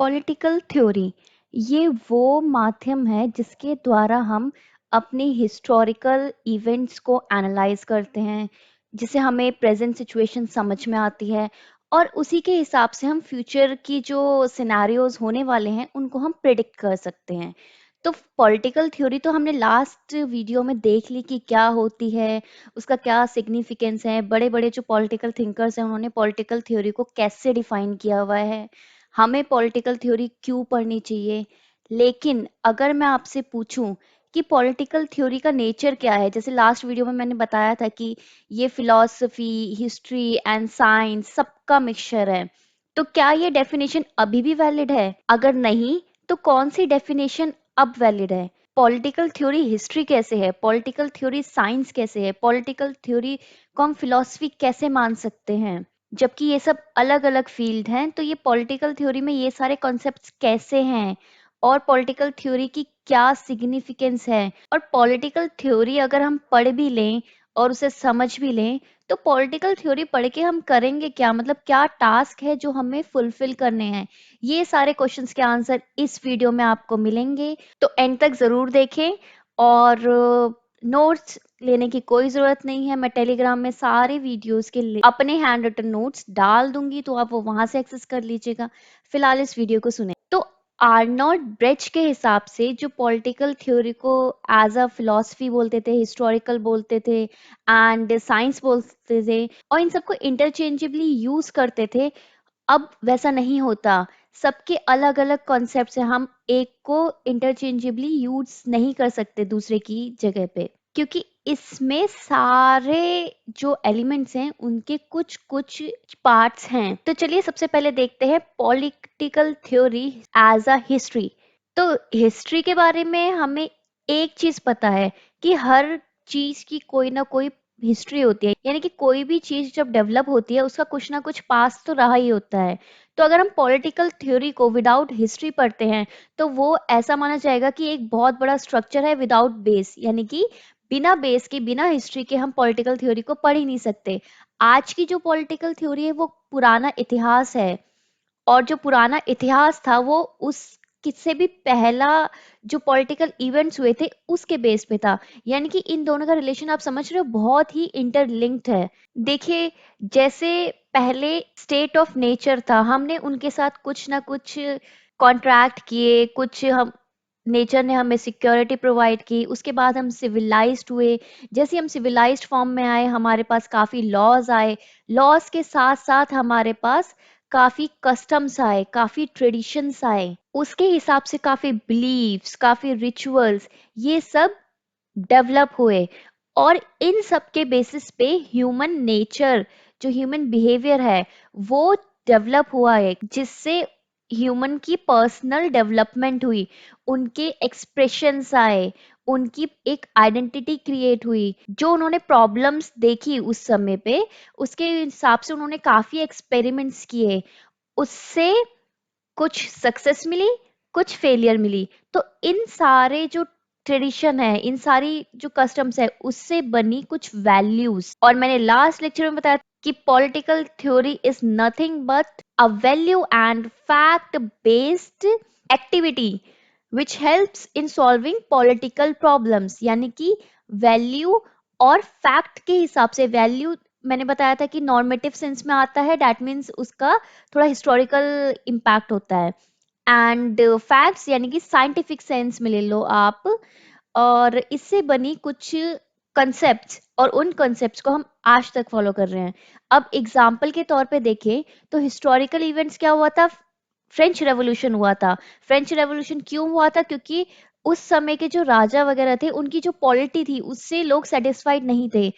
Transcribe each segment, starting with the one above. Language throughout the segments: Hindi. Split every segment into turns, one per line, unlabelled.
पॉलिटिकल थ्योरी ये वो माध्यम है जिसके द्वारा हम अपनी हिस्टोरिकल इवेंट्स को एनालाइज करते हैं, जिसे हमें प्रेजेंट सिचुएशन समझ में आती है और उसी के हिसाब से हम फ्यूचर की जो सिनेरियोज होने वाले हैं उनको हम प्रिडिक्ट कर सकते हैं। तो पॉलिटिकल थ्योरी तो हमने लास्ट वीडियो में देख ली कि क्या होती है, उसका क्या सिग्निफिकेंस है। बड़े बड़े जो पॉलिटिकल थिंकर्स हैं उन्होंने पॉलिटिकल थ्योरी को कैसे डिफाइन किया हुआ है, हमें पॉलिटिकल थ्योरी क्यों पढ़नी चाहिए। लेकिन अगर मैं आपसे पूछूं कि पॉलिटिकल थ्योरी का नेचर क्या है, जैसे लास्ट वीडियो में मैंने बताया था कि ये फिलॉसफी, हिस्ट्री एंड साइंस सबका मिक्सचर है, तो क्या ये डेफिनेशन अभी भी वैलिड है? अगर नहीं, तो कौन सी डेफिनेशन अब वैलिड है? पॉलिटिकल थ्योरी हिस्ट्री कैसे है, पॉलिटिकल थ्योरी साइंस कैसे है, पॉलिटिकल थ्योरी को हम फिलॉसफी कैसे मान सकते हैं, जबकि ये सब अलग अलग फील्ड हैं। तो ये पॉलिटिकल थ्योरी में ये सारे कॉन्सेप्ट्स कैसे हैं और पॉलिटिकल थ्योरी की क्या सिग्निफिकेंस है। और पॉलिटिकल थ्योरी अगर हम पढ़ भी लें और उसे समझ भी लें, तो पॉलिटिकल थ्योरी पढ़ के हम करेंगे क्या, मतलब क्या टास्क है जो हमें फुलफिल करने हैं। ये सारे क्वेश्चंस के आंसर इस वीडियो में आपको मिलेंगे, तो एंड तक जरूर देखें। और नोट्स लेने की कोई जरूरत नहीं है, मैं टेलीग्राम में सारे वीडियोस के अपने हैंड रिटन नोट्स डाल दूंगी, तो आप वो वहां से एक्सेस कर लीजिएगा। फिलहाल इस वीडियो को सुने। तो आर्नोल्ड ब्रेच के हिसाब से जो पॉलिटिकल थ्योरी को एज अ फिलोसफी बोलते थे, हिस्टोरिकल बोलते थे एंड साइंस बोलते थे, और इन सबको इंटरचेंजेबली यूज करते थे, अब वैसा नहीं होता। सबके अलग अलग कॉन्सेप्ट्स हैं, हम एक को इंटरचेंजेबली यूज नहीं कर सकते दूसरे की जगह पे, क्योंकि इसमें सारे जो एलिमेंट्स हैं उनके कुछ कुछ पार्ट्स हैं। तो चलिए सबसे पहले देखते हैं political theory as a history. तो हिस्ट्री के बारे में हमें एक चीज पता है कि हर चीज की कोई ना कोई हिस्ट्री होती है, यानी कि कोई भी चीज जब डेवलप होती है उसका कुछ ना कुछ पास्ट तो रहा ही होता है। तो अगर हम पॉलिटिकल थ्योरी को विदाउट हिस्ट्री पढ़ते हैं, तो वो ऐसा माना जाएगा कि एक बहुत बड़ा स्ट्रक्चर है विदाउट बेस, यानी कि बिना बेस के, बिना हिस्ट्री के हम पॉलिटिकल थ्योरी को पढ़ ही नहीं सकते। आज की जो पॉलिटिकल थ्योरी है वो पुराना इतिहास है, और जो पुराना इतिहास था वो उस किससे भी पहला जो पॉलिटिकल इवेंट्स हुए थे उसके बेस पे था। यानी कि इन दोनों का रिलेशन आप समझ रहे हो, बहुत ही इंटरलिंक्ड है। देखिए, जैसे पहले स्टेट ऑफ नेचर था, हमने उनके साथ कुछ ना कुछ कॉन्ट्रैक्ट किए, कुछ हम नेचर ने हमें सिक्योरिटी प्रोवाइड की, उसके बाद हम सिविलाइज्ड हुए। जैसे हम सिविलाइज्ड फॉर्म में आए, हमारे पास काफी लॉज आए, लॉज के साथ साथ हमारे पास काफी कस्टम्स आए, काफी ट्रेडिशंस आए, उसके हिसाब से काफी बिलीव्स, काफी रिचुअल्स, ये सब डेवलप हुए। और इन सब के बेसिस पे ह्यूमन नेचर, जो ह्यूमन बिहेवियर है, वो डेवलप हुआ है, जिससे ह्यूमन की पर्सनल डेवलपमेंट हुई, उनके एक्सप्रेशंस आए, उनकी एक आइडेंटिटी क्रिएट हुई। जो उन्होंने प्रॉब्लम्स देखी उस समय पे, उसके हिसाब से उन्होंने काफी एक्सपेरिमेंट्स किए, उससे कुछ सक्सेस मिली, कुछ फेलियर मिली। तो इन सारे जो ट्रेडिशन है, इन सारी जो कस्टम्स है, उससे बनी कुछ वैल्यूज। और मैंने लास्ट लेक्चर में बताया कि political theory is nothing but a value and fact based activity which helps in solving political problems. यानी कि वैल्यू और फैक्ट के हिसाब से, वैल्यू मैंने बताया था कि नॉर्मेटिव सेंस में आता है, दैट मीन्स उसका थोड़ा हिस्टोरिकल इम्पैक्ट होता है, एंड फैक्ट्स यानी कि साइंटिफिक सेंस में ले लो आप। और इससे बनी कुछ कंसेप्ट्स, और उन कंसेप्ट्स को हम आज तक फॉलो कर रहे हैं। अब एग्जाम्पल के तौर पे देखें तो हिस्टोरिकल इवेंट्स क्या हुआ था, फ्रेंच रेवोल्यूशन हुआ था। फ्रेंच रेवोल्यूशन क्यों हुआ था? क्योंकि उस समय के जो राजा वगैरह थे उनकी जो पॉलिटी थी उससे लोग सेटिस्फाइड नहीं थे,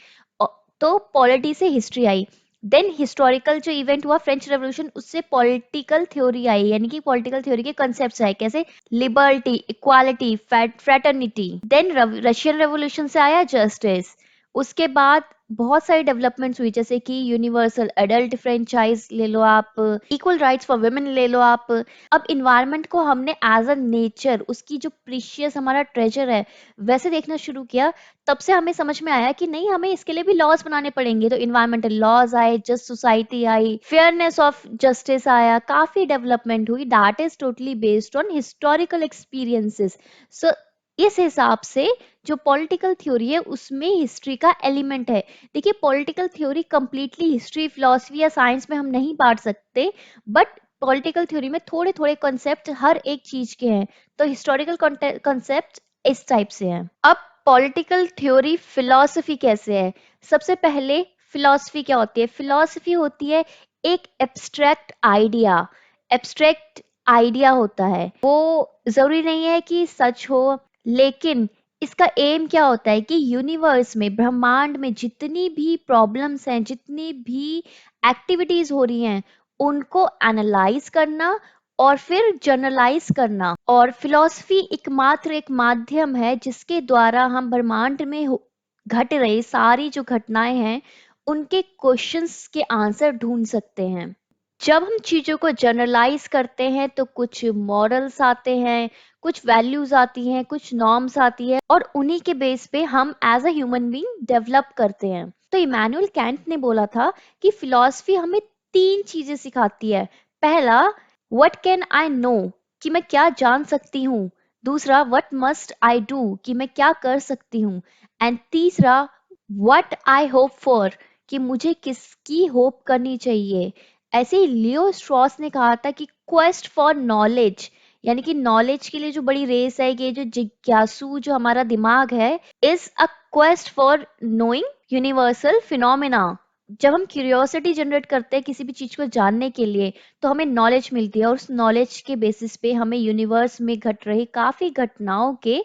तो पॉलिटी से हिस्ट्री आई। देन हिस्टोरिकल जो इवेंट हुआ फ्रेंच रेवोल्यूशन, उससे पॉलिटिकल थ्योरी आई, यानी कि पॉलिटिकल थ्योरी के कॉन्सेप्ट्स आए, कैसे liberty, equality, fraternity. Then Russian revolution से आया जस्टिस, उसके बाद बहुत सारी डेवलपमेंट्स हुई, जैसे कि यूनिवर्सल एडल्ट फ्रेंचाइज ले लो आप, इक्वल राइट्स फॉर वुमेन ले लो आप। अब इन्वायरमेंट को हमने एज अ नेचर, उसकी जो प्रीशियस हमारा ट्रेजर है, वैसे देखना शुरू किया। तब से हमें समझ में आया कि नहीं, हमें इसके लिए भी लॉज बनाने पड़ेंगे। तो इन्वायरमेंटल लॉज आए, जस्ट सोसाइटी आई, फेयरनेस ऑफ जस्टिस आया, काफी डेवलपमेंट हुई। That is totally based on historical experiences. So इस हिसाब से जो पॉलिटिकल थ्योरी है उसमें हिस्ट्री का एलिमेंट है। देखिए, political theory completely history, philosophy या साइंस में हम नहीं बांट सकते, बट पॉलिटिकल थ्योरी में थोड़े थोड़े कॉन्सेप्ट हर एक चीज के हैं। तो हिस्टोरिकल कॉन्सेप्ट इस टाइप से हैं। अब पॉलिटिकल थ्योरी फिलॉसफी कैसे है? सबसे पहले फिलॉसफी क्या होती है? फिलॉसफी होती है एक एब्स्ट्रैक्ट आइडिया। एब्स्ट्रैक्ट आइडिया होता है, वो जरूरी नहीं है कि सच हो, लेकिन इसका एम क्या होता है कि यूनिवर्स में, ब्रह्मांड में जितनी भी प्रॉब्लम्स हैं, जितनी भी एक्टिविटीज हो रही हैं, उनको एनालाइज करना और फिर जर्नलाइज करना। और फिलॉसफी एकमात्र एक माध्यम है जिसके द्वारा हम ब्रह्मांड में घट रही सारी जो घटनाएं हैं, उनके क्वेश्चंस के आंसर ढूंढ सकते हैं। जब हम चीजों को जनरलाइज करते हैं तो कुछ मॉरल्स आते हैं, कुछ वैल्यूज आती हैं, कुछ नॉर्म्स आती है, और उन्हीं के बेस पे हम as a human being develop करते हैं। तो इमैनुअल कैंट ने बोला था कि फिलॉसफी हमें तीन चीजें सिखाती है। पहला, व्हाट कैन आई नो, कि मैं क्या जान सकती हूँ। दूसरा, व्हाट मस्ट आई डू, कि मैं क्या कर सकती हूँ। एंड तीसरा, व्हाट आई होप फॉर, कि मुझे किसकी होप करनी चाहिए। ऐसे ही लियो स्ट्रॉस ने कहा था कि क्वेस्ट फॉर नॉलेज, यानी कि नॉलेज के लिए जो बड़ी रेस है, ये जो जिज्ञासु जो हमारा दिमाग है, is a quest for knowing universal phenomena. जब हम क्यूरियोसिटी जनरेट करते हैं किसी भी चीज को जानने के लिए, तो हमें नॉलेज मिलती है, और उस नॉलेज के बेसिस पे हमें यूनिवर्स में घट रही काफी घटनाओं के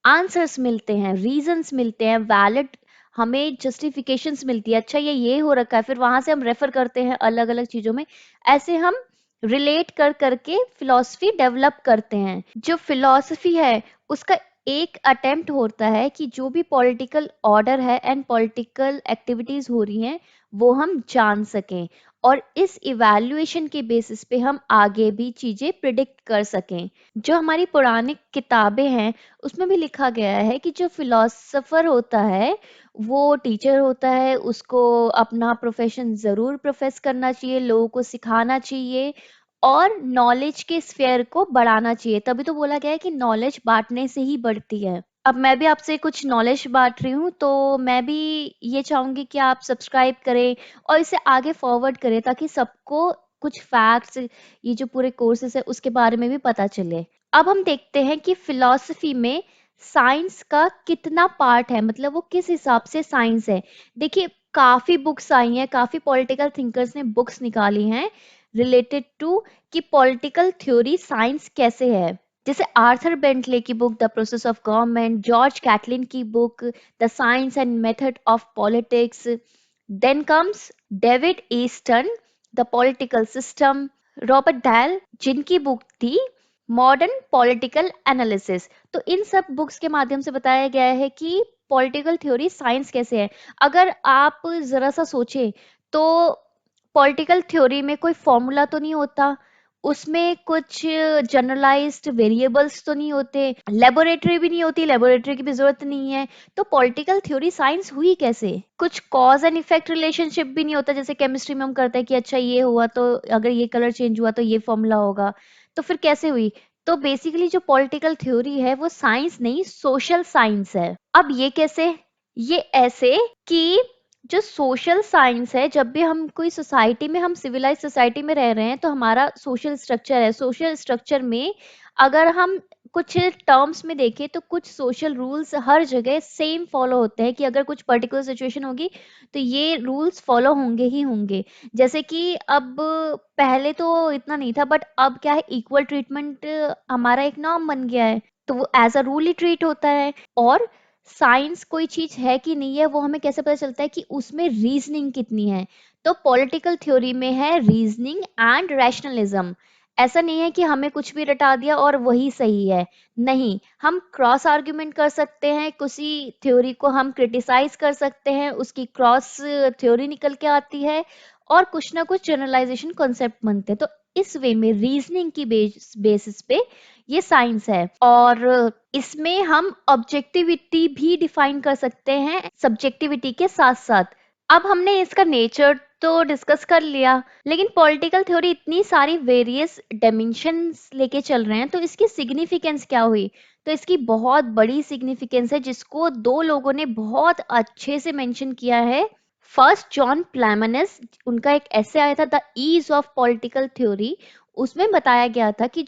आंसर्स मिलते हैं, रीजंस मिलते हैं, वैलिड हमें जस्टिफिकेशंस मिलती है। अच्छा, ये हो रखा है, फिर वहां से हम रेफर करते हैं अलग अलग चीजों में। ऐसे हम रिलेट कर करके फिलॉसफी डेवलप करते हैं। जो फिलॉसफी है उसका एक अटेम्प्ट होता है कि जो भी पॉलिटिकल ऑर्डर है एंड पॉलिटिकल एक्टिविटीज हो रही हैं, वो हम जान सकें, और इस इवैल्यूएशन के बेसिस पे हम आगे भी चीजें प्रिडिक्ट कर सकें। जो हमारी पुरानी किताबें हैं, उसमें भी लिखा गया है कि जो फिलोसोफर होता है वो टीचर होता है, उसको अपना प्रोफेशन जरूर प्रोफेस करना चाहिए, लोगों को सिखाना चाहिए, और नॉलेज के स्फेयर को बढ़ाना चाहिए। तभी तो बोला गया है कि नॉलेज बांटने से ही बढ़ती है। अब मैं भी आपसे कुछ नॉलेज बांट रही हूँ, तो मैं भी ये चाहूंगी कि आप सब्सक्राइब करें और इसे आगे फॉरवर्ड करें, ताकि सबको कुछ फैक्ट्स, ये जो पूरे कोर्सेज है उसके बारे में भी पता चले। अब हम देखते हैं कि फिलॉसफी में साइंस का कितना पार्ट है, मतलब वो किस हिसाब से साइंस है। देखिए, काफी बुक्स आई हैं, काफी पॉलिटिकल थिंकर्स ने बुक्स निकाली हैं रिलेटेड टू कि पॉलिटिकल थ्योरी साइंस कैसे है। जैसे आर्थर बेंटले की book the process of government, George Catlin की book the science and method of politics, then comes David Easton the political system, Robert Dahl जिनकी बुक थी मॉडर्न पॉलिटिकल एनालिसिस। तो इन सब बुक्स के माध्यम से बताया गया है कि पॉलिटिकल थ्योरी साइंस कैसे है। अगर आप जरा सा सोचें, तो पॉलिटिकल थ्योरी में कोई फॉर्मूला तो नहीं होता, उसमें कुछ जनरलाइज्ड वेरिएबल्स तो नहीं होते, लेबोरेटरी भी नहीं होती, लेबोरेटरी की भी जरूरत नहीं है। तो पॉलिटिकल थ्योरी साइंस हुई कैसे? कुछ कॉज एंड इफेक्ट रिलेशनशिप भी नहीं होता, जैसे केमिस्ट्री में हम करते हैं कि अच्छा ये हुआ तो अगर ये कलर चेंज हुआ तो ये फॉर्मूला होगा। तो फिर कैसे हुई? तो बेसिकली जो पॉलिटिकल थ्योरी है वो साइंस नहीं, सोशल साइंस है। अब ये कैसे? ये ऐसे कि जो सोशल साइंस है, जब भी हम कोई सोसाइटी में, हम सिविलाइज सोसाइटी में रह रहे हैं, तो हमारा सोशल स्ट्रक्चर है। सोशल स्ट्रक्चर में अगर हम कुछ टर्म्स में देखें, तो कुछ सोशल रूल्स हर जगह सेम फॉलो होते हैं कि अगर कुछ पर्टिकुलर सिचुएशन होगी तो ये रूल्स फॉलो होंगे ही होंगे। जैसे कि अब पहले तो इतना नहीं था, बट अब क्या है, इक्वल ट्रीटमेंट हमारा एक नॉर्म बन गया है, तो वो एज अ रूल ही ट्रीट होता है। और साइंस कोई चीज है कि नहीं है, वो हमें कैसे पता चलता है? कि उसमें रीजनिंग कितनी है। तो पॉलिटिकल थ्योरी में है रीजनिंग एंड रैशनलिज्म। ऐसा नहीं है कि हमें कुछ भी रटा दिया और वही सही है। नहीं, हम क्रॉस आर्ग्यूमेंट कर सकते हैं, किसी थ्योरी को हम क्रिटिसाइज कर सकते हैं, उसकी क्रॉस थ्योरी निकल के आती है और कुछ ना कुछ जनरलाइजेशन कॉन्सेप्ट बनते हैं। तो इस वे में रीजनिंग की बेसिस पे ये साइंस है, और इसमें हम ऑब्जेक्टिविटी भी डिफाइन कर सकते हैं सब्जेक्टिविटी के साथ साथ। अब हमने इसका नेचर तो डिस्कस कर लिया, लेकिन पॉलिटिकल थ्योरी इतनी सारी वेरियस डायमेंशंस लेके चल रहे हैं, तो इसकी सिग्निफिकेंस क्या हुई? तो इसकी बहुत बड़ी सिग्निफिकेंस है, जिसको दो लोगों ने बहुत अच्छे से मेंशन किया है। फर्स्ट जॉन प्लैमनस, उनका एक ऐसे आया था the ease of political theory. उसमें बताया गया था कि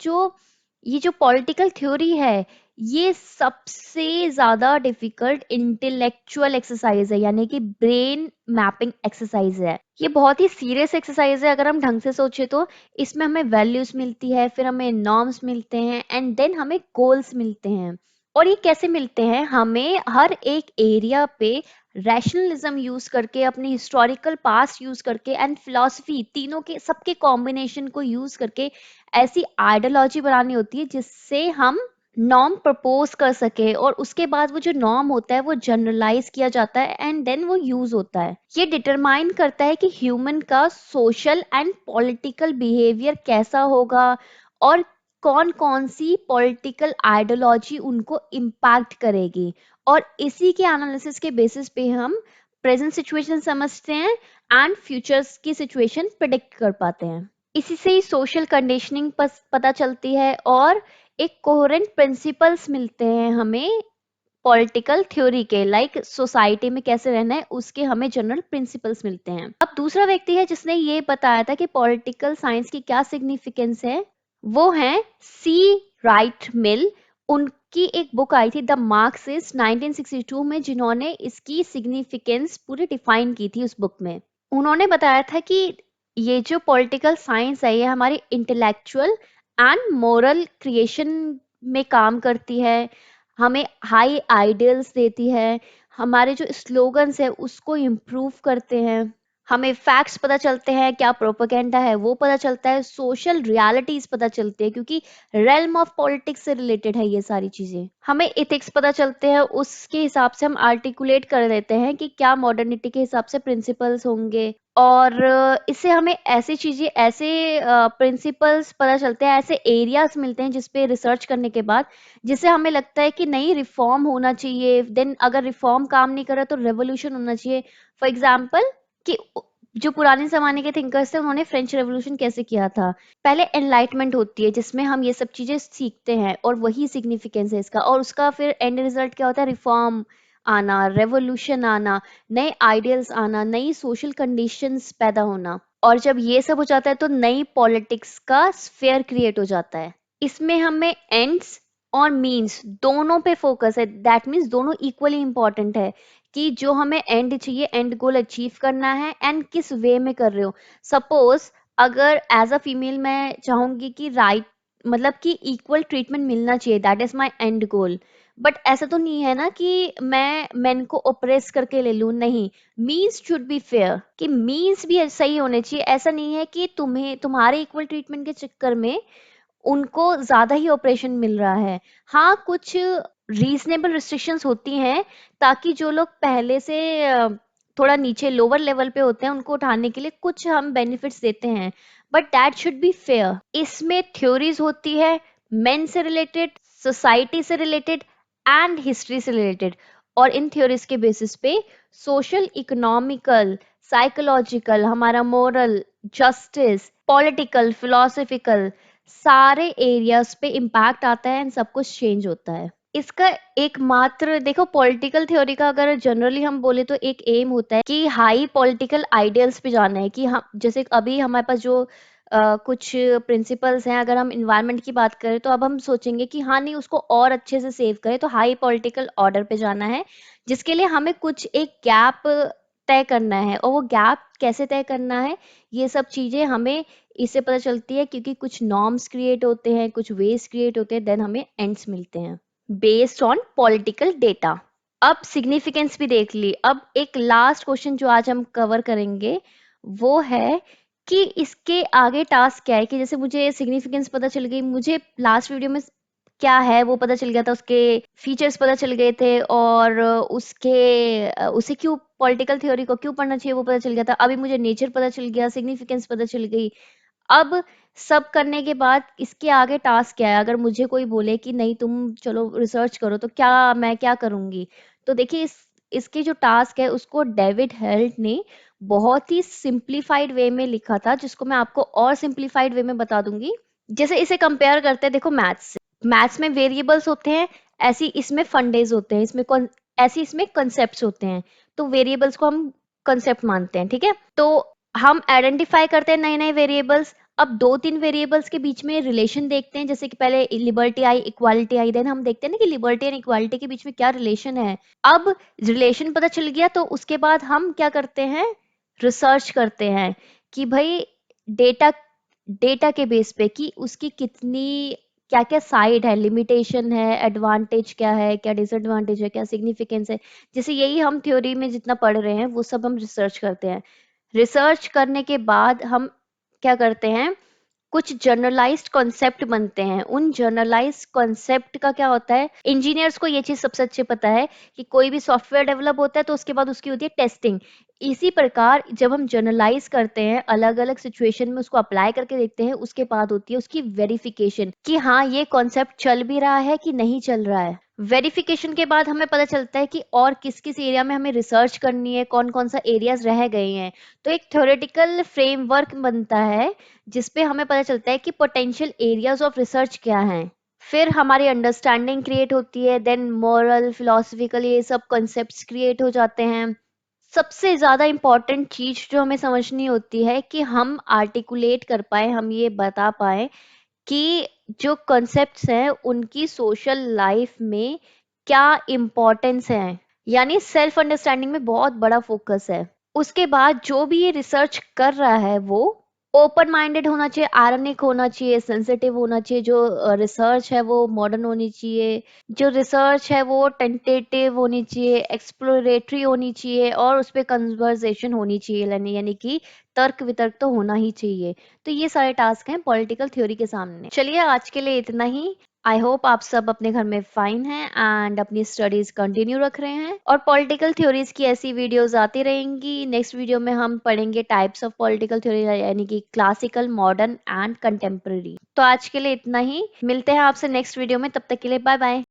ये जो पॉलिटिकल थ्योरी है, ये सबसे ज्यादा डिफिकल्ट इंटेलेक्चुअल एक्सरसाइज है, यानी कि ब्रेन मैपिंग एक्सरसाइज है। ये बहुत ही सीरियस एक्सरसाइज है अगर हम ढंग से सोचे तो। इसमें हमें वैल्यूज मिलती है, फिर हमें नॉर्म्स मिलते हैं, एंड देन हमें गोल्स मिलते हैं। और ये कैसे मिलते हैं? हमें हर एक एरिया पे रैशनलिज्म यूज करके, अपनी हिस्टोरिकल पास्ट यूज करके, एंड फिलॉसफी, तीनों के सबके कॉम्बिनेशन को यूज करके ऐसी आइडियोलॉजी बनानी होती है जिससे हम नॉर्म प्रपोज कर सके, और उसके बाद वो जो नॉर्म होता है वो जनरलाइज किया जाता है एंड देन वो यूज होता है। ये डिटरमाइन करता है कि ह्यूमन का सोशल एंड पॉलिटिकल बिहेवियर कैसा होगा, और कौन कौन सी पॉलिटिकल आइडियोलॉजी उनको इम्पैक्ट करेगी। और इसी के एनालिसिस के बेसिस पे हम प्रेजेंट सिचुएशन समझते हैं एंड फ्यूचर्स की सिचुएशन प्रिडिक्ट कर पाते हैं। इसी से ही सोशल कंडीशनिंग पता चलती है, और एक कोहेरेंट प्रिंसिपल्स मिलते हैं हमें पॉलिटिकल थ्योरी के, लाइक सोसाइटी में कैसे रहना है उसके हमें जनरल प्रिंसिपल्स मिलते हैं। अब दूसरा व्यक्ति है जिसने ये बताया था कि पॉलिटिकल साइंस की क्या सिग्निफिकेंस है, वो है सी राइट मिल। उनकी एक बुक आई थी द मार्क्सिस्ट 1962 में, जिन्होंने इसकी सिग्निफिकेंस पूरी डिफाइन की थी। उस बुक में उन्होंने बताया था कि ये जो पॉलिटिकल साइंस है, ये हमारी इंटेलेक्चुअल एंड मोरल क्रिएशन में काम करती है, हमें हाई आइडियल्स देती है, हमारे जो स्लोगन्स है उसको इम्प्रूव करते हैं, हमें फैक्ट्स पता चलते हैं, क्या प्रोपेगेंडा है वो पता चलता है, सोशल रियलिटीज पता चलती है, क्योंकि रेल्म ऑफ पॉलिटिक्स से रिलेटेड है ये सारी चीजें। हमें इथिक्स पता चलते हैं, उसके हिसाब से हम आर्टिकुलेट कर देते हैं कि क्या मॉडर्निटी के हिसाब से प्रिंसिपल्स होंगे। और इससे हमें ऐसी चीजें, ऐसे प्रिंसिपल्स पता चलते हैं, ऐसे एरियाज मिलते हैं जिसपे रिसर्च करने के बाद, जिससे हमें लगता है कि नहीं, रिफॉर्म होना चाहिए। देन अगर रिफॉर्म काम नहीं कर रहा तो रेवोल्यूशन होना चाहिए। फॉर एग्जाम्पल, कि जो पुराने जमाने के थिंकर्स थे, उन्होंने फ्रेंच रेवोल्यूशन कैसे किया था। पहले एनलाइटमेंट होती है जिसमें हम ये सब चीजें सीखते हैं, और वही सिग्निफिकेंस है इसका, और उसका फिर एंड रिजल्ट क्या होता है? रिफॉर्म आना, रेवोल्यूशन आना, नए आइडियल्स आना, नई सोशल कंडीशंस पैदा होना। और जब ये सब हो जाता है तो नई पॉलिटिक्स का स्फेयर क्रिएट हो जाता है। इसमें हमें एंड्स और मीन्स दोनों पे फोकस है, दैट मीन्स दोनों इक्वली इंपॉर्टेंट है, कि जो हमें एंड चाहिए, एंड गोल अचीव करना है, एंड किस वे में कर रहे हो। सपोज अगर एज अ फीमेल मैं चाहूंगी कि राइट, मतलब कि इक्वल ट्रीटमेंट मिलना चाहिए, that is my and goal. But ऐसा तो नहीं है ना कि मैं मेन को ओप्रेस करके ले लूं, नहीं। मीन्स शुड बी फेयर, कि मीन्स भी सही होने चाहिए। ऐसा नहीं है कि तुम्हें तुम्हारे इक्वल ट्रीटमेंट के चक्कर में उनको ज्यादा ही ऑपरेशन मिल रहा है। हाँ, कुछ रीजनेबल रिस्ट्रिक्शंस होती हैं, ताकि जो लोग पहले से थोड़ा नीचे लोअर लेवल पे होते हैं उनको उठाने के लिए कुछ हम बेनिफिट्स देते हैं, but that should be fair. इसमें थ्योरीज होती है मेन से रिलेटेड, सोसाइटी से रिलेटेड, एंड हिस्ट्री से रिलेटेड। और इन थ्योरीज के बेसिस पे सोशल, इकोनॉमिकल, साइकोलॉजिकल, हमारा मोरल, जस्टिस, पॉलिटिकल, फिलोसफिकल, सारे एरियाज पे इम्पैक्ट आता है एंड सब कुछ चेंज होता है। इसका एकमात्र देखो, पॉलिटिकल थ्योरी का अगर जनरली हम बोले तो एक एम होता है कि हाई पॉलिटिकल आइडियल्स पे जाना है, कि हम जैसे अभी हमारे पास जो कुछ प्रिंसिपल्स हैं, अगर हम इन्वायरमेंट की बात करें तो अब हम सोचेंगे कि हाँ नहीं, उसको और अच्छे से सेव करें, तो हाई पॉलिटिकल ऑर्डर पे जाना है, जिसके लिए हमें कुछ एक गैप तय करना है। और वो गैप कैसे तय करना है, ये सब चीजें हमें इससे पता चलती है, क्योंकि कुछ नॉर्म्स क्रिएट होते हैं, कुछ वेज क्रिएट होते हैं, देन हमें एंड्स मिलते हैं बेस्ड ऑन पॉलिटिकल डेटा। अब सिग्निफिकेंस भी देख ली। अब एक लास्ट क्वेश्चन जो आज हम कवर करेंगे वो है कि इसके आगे टास्क क्या है, कि जैसे मुझे सिग्निफिकेंस पता चल गई, मुझे लास्ट वीडियो में क्या है वो पता चल गया था, उसके फीचर्स पता चल गए थे, और उसे क्यों, पॉलिटिकल थ्योरी को क्यों पढ़ना चाहिए वो पता चल गया था। अभी मुझे नेचर पता चल गया, सिग्निफिकेंस पता चल गई। अब सब करने के बाद इसके आगे टास्क क्या है? अगर मुझे कोई बोले कि नहीं तुम चलो रिसर्च करो, तो मैं क्या करूंगी? तो देखिए, इसके जो टास्क है उसको डेविड हेल्ट ने बहुत ही सिंप्लीफाइड वे में लिखा था, जिसको मैं आपको और सिंप्लीफाइड वे में बता दूंगी। जैसे इसे कंपेयर करते हैं, देखो मैथ्स से। मैथ्स में वेरिएबल्स होते हैं, ऐसी इसमें फंडेज होते हैं, ऐसी इसमें कंसेप्ट होते हैं। तो वेरिएबल्स को हम कंसेप्ट मानते हैं, ठीक है। तो हम आइडेंटिफाई करते हैं नए नए वेरिएबल्स। अब दो तीन वेरिएबल्स के बीच में रिलेशन देखते हैं, जैसे कि पहले लिबर्टी आई, इक्वालिटी आई, देन हम देखते हैं ना कि लिबर्टी एंड इक्वालिटी के बीच में क्या रिलेशन है। अब रिलेशन पता चल गया, तो उसके बाद हम क्या करते हैं, रिसर्च करते हैं कि भाई डेटा डेटा के बेस पे कि उसकी कितनी क्या क्या साइड है, लिमिटेशन है, एडवांटेज क्या है, क्या डिसएडवांटेज है, क्या सिग्निफिकेंस है। जैसे यही हम थ्योरी में जितना पढ़ रहे हैं वो सब हम रिसर्च करते हैं। रिसर्च करने के बाद हम क्या करते हैं, कुछ जनरलाइज्ड कॉन्सेप्ट बनते हैं। उन जनरलाइज्ड कॉन्सेप्ट का क्या होता है, इंजीनियर्स को ये चीज सबसे अच्छे पता है कि कोई भी सॉफ्टवेयर डेवलप होता है तो उसके बाद उसकी होती है टेस्टिंग। इसी प्रकार जब हम जनरलाइज करते हैं, अलग अलग सिचुएशन में उसको अप्लाई करके देखते हैं, उसके बाद होती है उसकी वेरिफिकेशन कि हाँ ये कॉन्सेप्ट चल भी रहा है कि नहीं चल रहा है। वेरिफिकेशन के बाद हमें पता चलता है कि और किस किस एरिया में हमें रिसर्च करनी है, कौन कौन सा एरियाज रह गए हैं। तो एक थ्योरेटिकल फ्रेमवर्क बनता है जिसपे हमें पता चलता है कि पोटेंशियल एरियाज ऑफ रिसर्च क्या हैं। फिर हमारी अंडरस्टैंडिंग क्रिएट होती है, देन मॉरल फिलोसफिकल ये सब कॉन्सेप्ट्स क्रिएट हो जाते हैं। सबसे ज्यादा इम्पोर्टेंट चीज जो हमें समझनी होती है कि हम आर्टिकुलेट कर पाए, हम ये बता पाए कि जो कॉन्सेप्ट्स हैं उनकी सोशल लाइफ में क्या इम्पोर्टेंस है। यानी सेल्फ अंडरस्टैंडिंग में बहुत बड़ा फोकस है। उसके बाद जो भी ये रिसर्च कर रहा है वो ओपन माइंडेड होना चाहिए, आयरनिक होना चाहिए, सेंसिटिव होना चाहिए। जो रिसर्च है वो मॉडर्न होनी चाहिए, जो रिसर्च है वो टेंटेटिव होनी चाहिए, एक्सप्लोरेटरी होनी चाहिए, और उस पर कन्वर्सेशन होनी चाहिए, यानी कि तर्क वितर्क तो होना ही चाहिए। तो ये सारे टास्क हैं पॉलिटिकल थ्योरी के सामने। चलिए आज के लिए इतना ही। आई होप आप सब अपने घर में फाइन हैं एंड अपनी स्टडीज कंटिन्यू रख रहे हैं, और पॉलिटिकल थ्योरीज की ऐसी वीडियोस आती रहेंगी। नेक्स्ट वीडियो में हम पढ़ेंगे टाइप्स ऑफ पॉलिटिकल थ्योरी, यानी कि क्लासिकल, मॉडर्न एंड कंटेम्प्रेरी। तो आज के लिए इतना ही, मिलते हैं आपसे नेक्स्ट वीडियो में, तब तक के लिए बाय बाय।